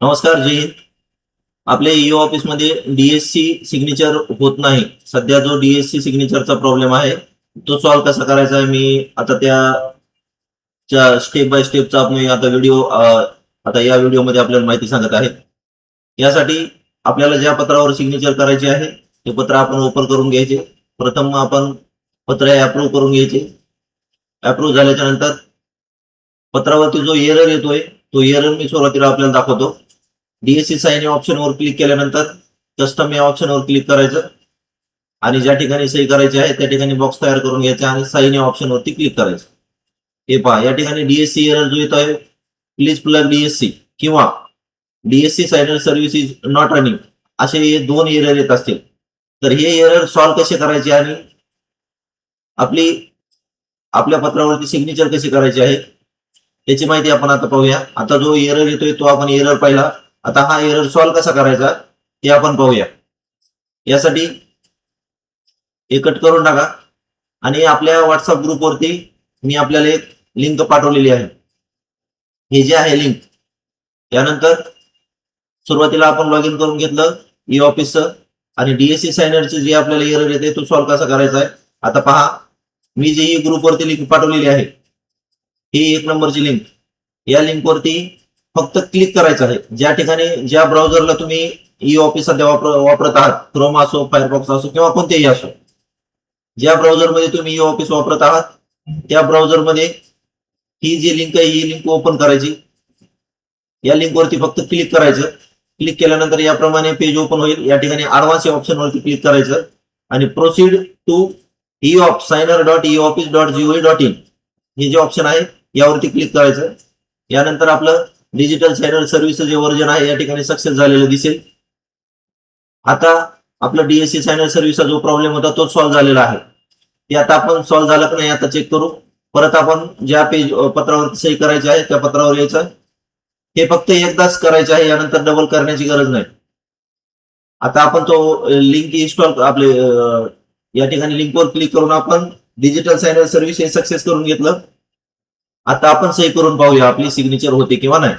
नमस्कार, जय हिंद. आपल्या EO office मध्ये डीएससी सिग्नेचर होत नाही. सध्या जो डीएससी सिग्नेचरचा प्रॉब्लेम आहे तो सॉल्व्ह कसा करायचा आहे, मी आता त्या स्टेप बाय स्टेपचा मी आता व्हिडिओ आता या व्हिडिओमध्ये आपल्याला माहिती सांगत आहे. यासाठी आपल्याला ज्या पत्रावर सिग्नेचर करायचे आहे ते पत्र आपण ओपन करून घ्यायचे. प्रथम आपण पत्र अप्रूव्ह करून घ्यायचे. अप्रूव्ह झाल्याच्या नंतर पत्रावरती जो एरर येतोय तो एरर मी सुरुवातीला आपल्याला दाखवतो. डीएससी साइन या ऑप्शनवर क्लिक केल्यानंतर कस्टम या ऑप्शनवर क्लिक करायचं आणि ज्या ठिकाणी सही करायची आहे त्या ठिकाणी बॉक्स तयार करून घ्यायचा आणि साइन या ऑप्शनवरती क्लिक करायचं. हे पहा, या ठिकाणी डीएससी एरर जो येतो आहे, प्लीज प्लग डीएससी किंवा DSC signer service is not running, असे हे दोन एरर येत असतील. तर हे एरर सॉल्व्ह कसे करायचे आणि आपल्या पत्रावरती सिग्नेचर कशी करायची आहे त्याची माहिती आपण आता पाहूया. आता जो एरर येतोय तो आपण एरर पाहिला. आता हा एरर सॉल्व्ह कसा करायचा ते आपण पाहूया. यासाठी हे कट करून टाका आणि आपल्या व्हॉट्सअप ग्रुपवरती मी आपल्याला एक लिंक पाठवलेली आहे. हे जे आहे लिंक, त्यानंतर सुरुवातीला आपण लॉग इन करून घेतलं ई ऑफिसचं आणि डीएससी सायनरचे जे आपल्याला एरर येते तो सॉल्व्ह कसा करायचा आहे. आता पहा, मी जे ई ग्रुपवरती लिंक पाठवलेली आहे ही 1 नंबरची लिंक. या लिंकवरती फक्त क्लिक करायचं आहे. ज्या ठिकाणी ज्या ब्राउझरला तुम्ही ई ऑफिस सध्या वापरत आहात, क्रोम असो, फायरफॉक्स असो किंवा कोणतेही असो, ज्या ब्राउझरमध्ये तुम्ही ई ऑफिस वापरत आहात त्या ब्राउझरमध्ये ही जी लिंक आहे ही लिंक ओपन करायची. या लिंकवरती फक्त क्लिक करायचं. क्लिक केल्यानंतर याप्रमाणे पेज ओपन होईल. या ठिकाणी ॲडव्हान्स या ऑप्शनवरती क्लिक करायचं आणि प्रोसीड टू eopsigner.eoffice.gov.in हे जे ऑप्शन आहे यावरती क्लिक करायचं. यानंतर आपलं डिजिटल सायनर सर्व्हिस जे व्हर्जन आहे या ठिकाणी सक्सेस झालेलं दिसेल. आता आपलं डीएससी सायनर सर्व्हिसचा जो प्रॉब्लेम होता तो सॉल्व्ह झालेला आहे. ते आता आपण सॉल्व्ह झालं की नाही आता चेक करू. परत आपण ज्या पेज पत्रावरती सही करायची आहे त्या पत्रावर यायचं. हे फक्त एकदाच करायचं आहे, यानंतर डबल करण्याची गरज नाही. आता आपण तो लिंक इन्स्टॉल आपले या ठिकाणी लिंकवर क्लिक करून आपण डिजिटल सायनर सर्व्हिस हे सक्सेस करून घेतलं. आता आपण सही करून पाहूया आपली सिग्नेचर होते किंवा नाही.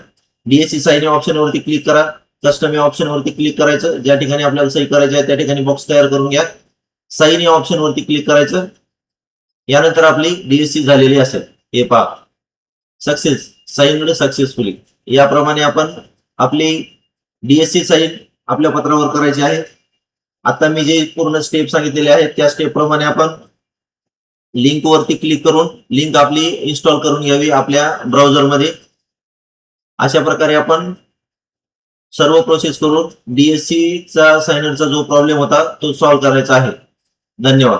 डीएससी साइन या ऑप्शनवरती क्लिक करा. कस्टम या ऑप्शनवरती क्लिक करायचं. ज्या ठिकाणी आपल्याला सही करायची आहे त्या ठिकाणी बॉक्स तयार करून घ्या. साइन या ऑप्शनवरती क्लिक करायचं. यानंतर आपली डीएससी झालेली असेल. हे पहा, सक्सेस साइनड सक्सेसफुली. याप्रमाणे आपण आपली डीएससी साइन आपल्या पत्रावर करायची आहे. आता मी जे पूर्ण स्टेप सांगितलेले आहेत त्या स्टेप प्रमाणे आपण लिंक वरती क्लिक करून लिंक आपली इन्स्टॉल करून घ्यावी आपल्या ब्राउझरमध्ये. अशा प्रकारे आपण सर्व प्रोसेस करून डीएससी चा सायनरचा जो प्रॉब्लेम होता तो सॉल्व्ह करायचा आहे. धन्यवाद.